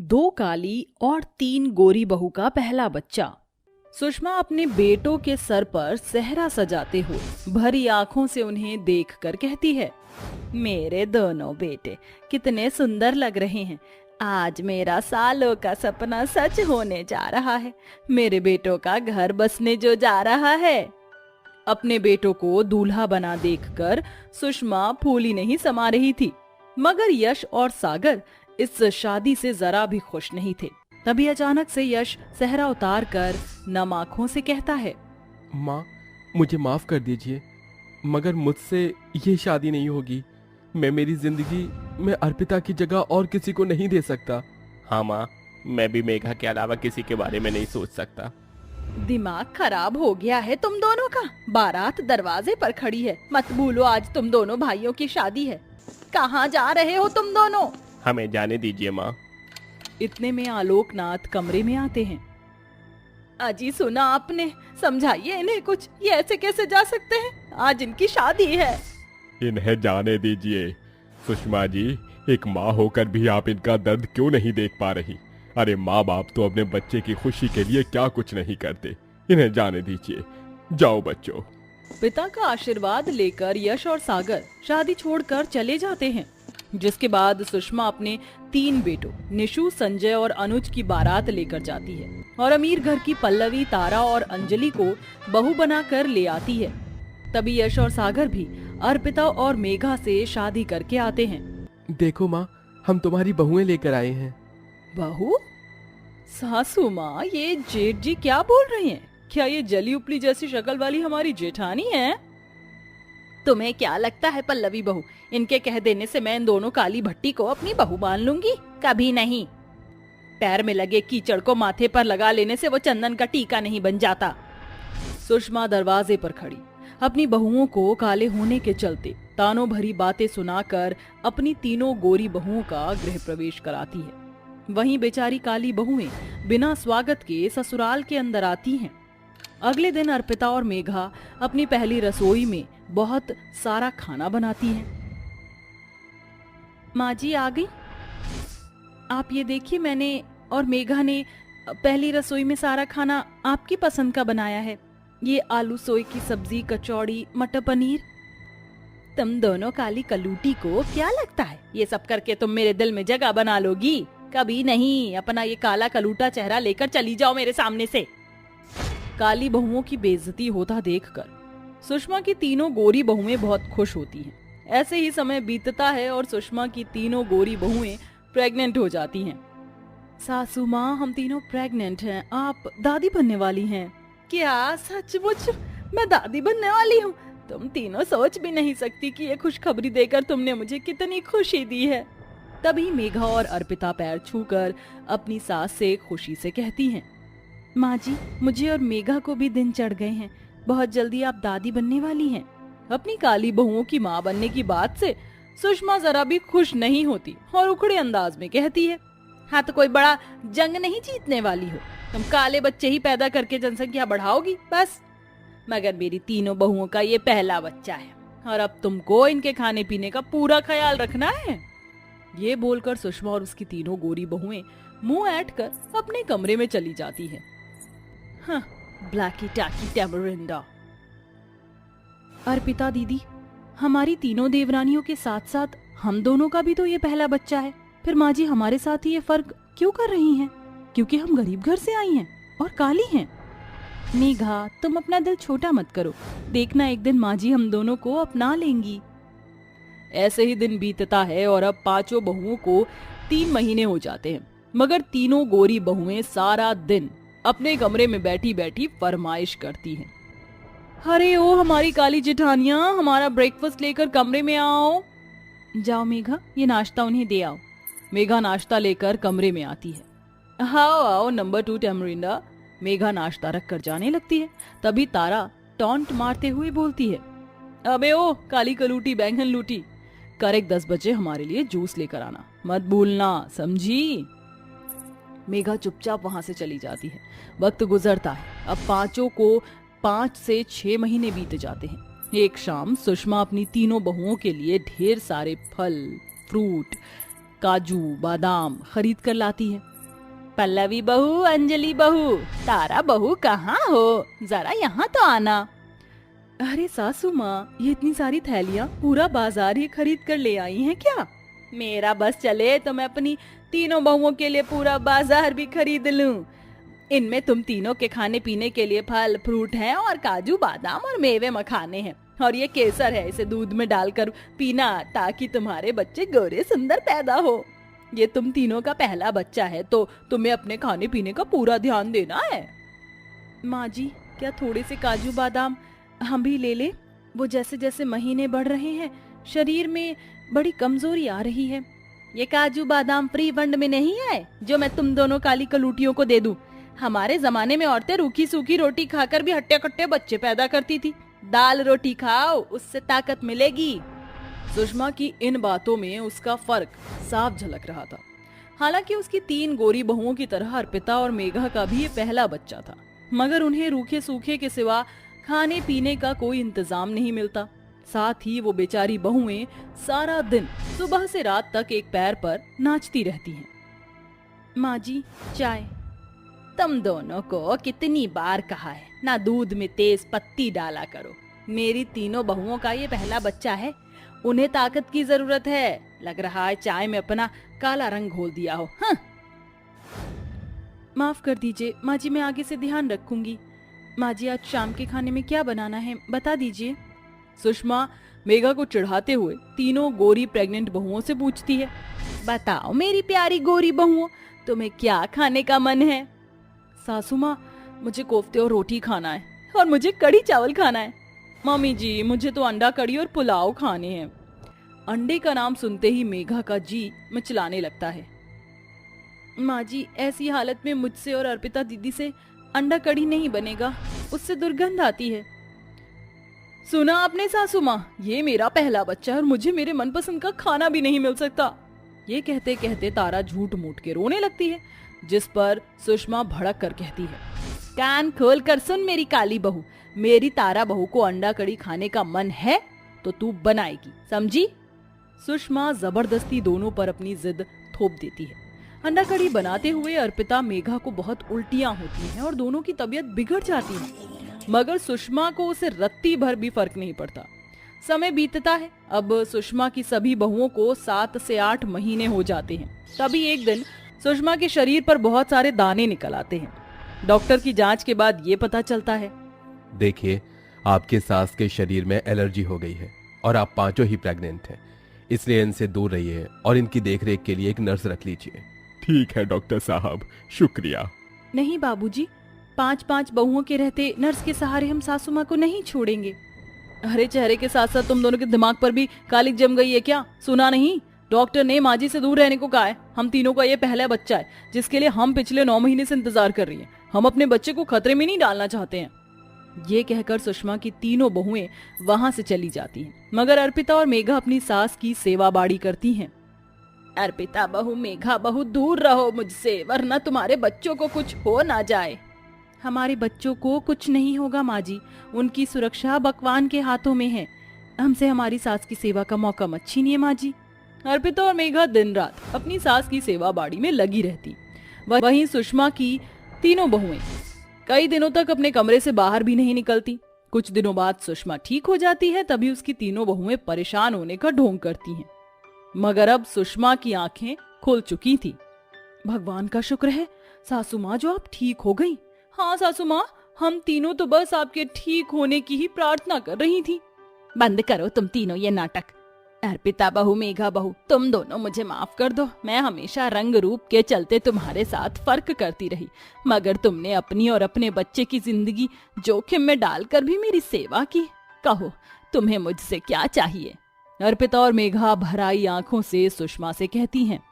2 काली और 3 गोरी बहू का पहला बच्चा। सुषमा अपने बेटों के सर पर सेहरा सजाते हुए भरी आंखों से उन्हें देखकर कहती है, मेरे दोनों बेटे कितने सुंदर लग रहे हैं। आज मेरा सालों का सपना सच होने जा रहा है। मेरे बेटों का घर बसने जो जा रहा है। अपने बेटों को दूल्हा बना देखकर सुषमा फूली नहीं समा रही थी, मगर यश और सागर इस शादी से जरा भी खुश नहीं थे। तभी अचानक से यश सेहरा उतार कर नम आंखों से कहता है, माँ, मुझे माफ कर दीजिए, मगर मुझसे ये शादी नहीं होगी। मैं मेरी जिंदगी में अर्पिता की जगह और किसी को नहीं दे सकता। हाँ माँ, मैं भी मेघा के अलावा किसी के बारे में नहीं सोच सकता। दिमाग खराब हो गया है तुम दोनों का। बारात दरवाजे पर खड़ी है, मत भूलो आज तुम दोनों भाइयों की शादी है। कहाँ जा रहे हो तुम दोनों? हमें जाने दीजिए माँ। इतने में आलोकनाथ कमरे में आते हैं। अजी सुना आपने, समझाइए इन्हें कुछ, ये ऐसे कैसे जा सकते हैं? आज इनकी शादी है। इन्हें जाने दीजिए। सुषमा जी, एक माँ होकर भी आप इनका दर्द क्यों नहीं देख पा रही? अरे माँ बाप तो अपने बच्चे की खुशी के लिए क्या कुछ नहीं करते। इन्हें जाने दीजिए। जाओ बच्चों। पिता का आशीर्वाद लेकर यश और सागर शादी छोड़कर चले जाते हैं, जिसके बाद सुषमा अपने 3 बेटों निशु, संजय और अनुज की बारात लेकर जाती है और अमीर घर की पल्लवी, तारा और अंजलि को बहू बनाकर ले आती है। तभी यश और सागर भी अर्पिता और मेघा से शादी करके आते हैं। देखो माँ, हम तुम्हारी बहुएं लेकर आए हैं। बहू? सासू माँ, ये जेठ जी क्या बोल रही हैं? क्या ये जली उपली जैसी शक्ल वाली हमारी जेठानी है? तुम्हें क्या लगता है पल्लवी बहू, इनके कह देने से मैं इन दोनों काली भट्टी को अपनी बहू मान लूंगी? कभी नहीं। पैर में लगे कीचड़ को माथे पर लगा लेने से वो चंदन का टीका नहीं बन जाता। सुषमा दरवाजे पर खड़ी अपनी बहुओं को काले होने के चलते तानों भरी बातें सुनाकर अपनी तीनों गोरी बहुओं का गृह प्रवेश कराती है। वहीं बेचारी काली बहुएं बिना स्वागत के ससुराल के अंदर आती हैं। अगले दिन अर्पिता और मेघा अपनी पहली रसोई में बहुत सारा खाना बनाती हैं। माँ जी आ गई। आप ये देखिए, मैंने और मेघा ने पहली रसोई में सारा खाना आपकी पसंद का बनाया है। ये आलू सोए की सब्जी, कचौड़ी, मटर पनीर। तुम दोनों काली कलूटी को क्या लगता है ये सब करके तुम मेरे दिल में जगह बना लोगी? कभी नहीं। अपना ये काला कलूटा चेहरा लेकर चली जाओ मेरे सामने से। काली बहुओं की बेइज्जती होता देखकर सुषमा की तीनों गोरी बहुएं बहुत खुश होती हैं। ऐसे ही समय बीतता है और सुषमा की तीनों गोरी बहुएं प्रेग्नेंट हो जाती हैं। सासू माँ, हम तीनों प्रेग्नेंट हैं। आप दादी बनने वाली हैं। क्या सचमुच मैं दादी बनने वाली हूँ? तुम तीनों सोच भी नहीं सकती कि ये खुशखबरी देकर तुमने मुझे कितनी खुशी दी है। तभी मेघा और अर्पिता पैर छूकर अपनी सास से खुशी से कहती हैं, माँ जी, मुझे और मेघा को भी दिन चढ़ गए हैं। बहुत जल्दी आप दादी बनने वाली हैं। अपनी काली बहुओं की माँ बनने की बात से सुषमा जरा भी खुश नहीं होती और उखड़े अंदाज में कहती है, हाँ तो कोई बड़ा जंग नहीं जीतने वाली हो। तुम काले बच्चे ही पैदा करके जनसंख्या बढ़ाओगी बस। मगर मेरी तीनों बहुओं का ये पहला बच्चा है और अब तुमको इनके खाने पीने का पूरा ख्याल रखना है। ये बोलकर सुषमा और उसकी तीनों गोरी बहुएं मुंह ऐंठ कर अपने कमरे में चली जाती है। हाँ, ब्लैकी टैकी टैमरिंडा। अर्पिता दीदी, हमारी तीनों देवरानियों के साथ साथ हम दोनों का भी तो ये पहला बच्चा है। फिर माँ जी हमारे साथ ही ये फर्क क्यों कर रही हैं? क्योंकि हम गरीब घर से आई हैं और काली हैं। मेघा, तुम अपना दिल छोटा मत करो। देखना एक दिन माँ जी हम दोनों को अपना लेंगी। ऐसे ही दिन बीतता है और अब 5 बहुओं को 3 महीने हो जाते हैं, मगर तीनों गोरी बहुएं सारा दिन अपने कमरे में बैठी बैठी फरमाइश करती हैं। अरे ओ हमारी काली जेठानियां, हमारा ब्रेकफास्ट लेकर कमरे में आओ। जाओ मेघा, ये नाश्ता उन्हें दे आओ। मेघा नाश्ता लेकर कमरे में आती है। आओ आओ नंबर 2 टैमरिंडा। मेघा नाश्ता रख कर जाने लगती है। तभी तारा टॉन्ट मारते हुए बोलती है, अबे ओ काली कलूटी बैंगन लूटी, करेक्ट 10 बजे हमारे लिए जूस लेकर आना, मत भूलना, समझी? मेघा चुपचाप वहां से चली जाती है। वक्त गुजरता है। अब 5 को 5 से 6 महीने बीत जाते हैं। एक शाम सुषमा अपनी तीनों बहुओं के लिए ढेर सारे फल, फ्रूट, काजू, बादाम खरीद कर लाती है। पल्लवी बहू, अंजलि बहू, तारा बहू कहाँ हो? जरा यहाँ तो आना। अरे सासू माँ, ये इतनी सारी थैलियाँ पूरा बाजार ही खरीद कर ले आई हैं क्या? मेरा बस चले तो मैं अपनी तीनों बहुओं के लिए पूरा बाजार भी खरीद लूं। इनमें तुम तीनों के खाने पीने के लिए फल फ्रूट हैं और काजू बादाम और मेवे मखाने हैं, और ये केसर है, इसे दूध में डालकर पीना ताकि तुम्हारे बच्चे गोरे सुंदर पैदा हो। ये तुम तीनों का पहला बच्चा है तो तुम्हें अपने खाने पीने का पूरा ध्यान देना है। माँ जी, क्या थोड़े से काजू बादाम हम भी ले ले? वो जैसे जैसे महीने बढ़ रहे हैं शरीर में बड़ी कमजोरी आ रही है। ये काजू बादाम फ्री फंड में नहीं है जो मैं तुम दोनों काली कलूटियों को दे दूं। हमारे जमाने में औरतें रूखी सूखी रोटी खाकर भी हट्टे कट्टे बच्चे पैदा करती थी। दाल रोटी खाओ, उससे ताकत मिलेगी। सुषमा की इन बातों में उसका फर्क साफ झलक रहा था। हालांकि उसकी 3 गोरी बहुओं की तरह अर्पिता और मेघा का भी ये पहला बच्चा था, मगर उन्हें रूखे सूखे के सिवा खाने पीने का कोई इंतजाम नहीं मिलता। साथ ही वो बेचारी बहुएं सारा दिन सुबह से रात तक एक पैर पर नाचती रहती हैं। माँ जी, चाय। तुम दोनों को कितनी बार कहा है ना दूध में तेज पत्ती डाला करो। मेरी तीनों बहुओं का ये पहला बच्चा है, उन्हें ताकत की जरूरत है। लग रहा है चाय में अपना काला रंग घोल दिया हो। हाँ। माफ कर दीजिए माँ जी, मैं आगे से ध्यान रखूंगी। माँ जी, आज शाम के खाने में क्या बनाना है बता दीजिए। सुषमा मेघा को चिढ़ाते हुए तीनों गोरी प्रेग्नेंट बहुओं से पूछती है। बताओ मेरी प्यारी गोरी बहुओं, तुम्हें क्या खाने का मन है? सासू माँ, मुझे कोफ्ते और रोटी खाना है, और मुझे कढ़ी चावल खाना है। मम्मी जी, मुझे तो अंडा कढ़ी और पुलाव खाने हैं। अंडे का नाम सुनते ही मेघा का जी मचलाने लगता है। माँ जी, ऐसी हालत में मुझसे और अर्पिता दीदी से अंडा कढ़ी नहीं बनेगा, उससे दुर्गंध आती है। सुना आपने सासू माँ, ये मेरा पहला बच्चा है और मुझे मेरे मनपसंद का खाना भी नहीं मिल सकता। ये कहते कहते तारा झूठ मूठ के रोने लगती है, जिस पर सुषमा भड़क कर कहती है, कान खोल कर सुन मेरी काली बहू, मेरी तारा बहू को अंडा कढ़ी खाने का मन है तो तू बनाएगी, समझी? सुषमा जबरदस्ती दोनों पर अपनी जिद थोप देती है। अंडा कढ़ी बनाते हुए अर्पिता मेघा को बहुत उल्टियां होती हैं और दोनों की तबीयत बिगड़ जाती है, मगर सुषमा को उसे रत्ती भर भी फर्क नहीं पड़ता। समय बीतता है। अब सुषमा की सभी बहुओं को 7 से 8 महीने हो जाते हैं। तभी एक दिन सुषमा के शरीर पर बहुत सारे दाने निकल आते हैं। डॉक्टर की जांच के बाद ये पता चलता है, देखिए, आपके सास के शरीर में एलर्जी हो गई है और आप 5 ही प्रेग्नेंट हैं, इसलिए इनसे दूर रहिए और इनकी देखरेख के लिए एक नर्स रख लीजिए। ठीक है डॉक्टर साहब, शुक्रिया। नहीं बाबूजी, 5 बहुओं के रहते नर्स के सहारे हम सासू माँ को नहीं छोड़ेंगे। अरे चेहरे के साथ साथ तुम दोनों के दिमाग पर भी कालिक जम गई है क्या? सुना नहीं, डॉक्टर ने माँ जी से दूर रहने को कहा है। हम तीनों का ये पहला बच्चा है जिसके लिए हम पिछले 9 महीने से इंतजार कर रही हैं। हम अपने बच्चे को खतरे में नहीं डालना चाहते हैं। ये कहकर सुषमा की तीनों बहुएं वहां से चली जाती हैं, मगर अर्पिता और मेघा अपनी सास की सेवा बाड़ी करती हैं। अर्पिता बहू, मेघा बहू, दूर रहो मुझसे, वरना तुम्हारे बच्चों को कुछ हो ना जाए। हमारे बच्चों को कुछ नहीं होगा माँ जी, उनकी सुरक्षा भगवान के हाथों में है। हमसे हमारी सास की सेवा का मौका मत छीनिए माँ जी। अर्पिता और मेघा दिन रात अपनी सास की सेवा बाड़ी में लगी रहती। वहीं सुषमा की तीनों बहुएं कई दिनों तक अपने कमरे से बाहर भी नहीं निकलती। कुछ दिनों बाद सुषमा ठीक हो जाती है, तभी उसकी तीनों बहुएं परेशान होने का ढोंग करती हैं। मगर अब सुषमा की आंखें खुल चुकी थी। भगवान का शुक्र है सासू माँ, जो आप ठीक हो गई। हाँ सासू माँ, हम तीनों तो बस आपके ठीक होने की ही प्रार्थना कर रही थी। बंद करो तुम तीनों ये नाटक। अर्पिता बहू, मेघा बहू, तुम दोनों मुझे माफ कर दो। मैं हमेशा रंग रूप के चलते तुम्हारे साथ फर्क करती रही, मगर तुमने अपनी और अपने बच्चे की जिंदगी जोखिम में डालकर भी मेरी सेवा की। कहो तुम्हें मुझसे क्या चाहिए? अर्पिता और मेघा भराई आंखों से सुषमा से कहती हैं,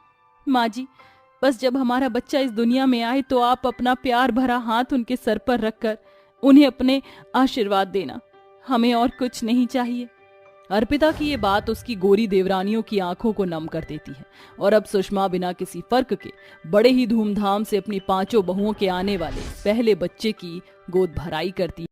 माँ जी, बस जब हमारा बच्चा इस दुनिया में आए तो आप अपना प्यार भरा हाथ उनके सर पर रखकर उन्हें अपने आशीर्वाद देना, हमें और कुछ नहीं चाहिए। अर्पिता की ये बात उसकी गोरी देवरानियों की आंखों को नम कर देती है और अब सुषमा बिना किसी फर्क के बड़े ही धूमधाम से अपनी 5 बहुओं के आने वाले पहले बच्चे की गोद भराई करती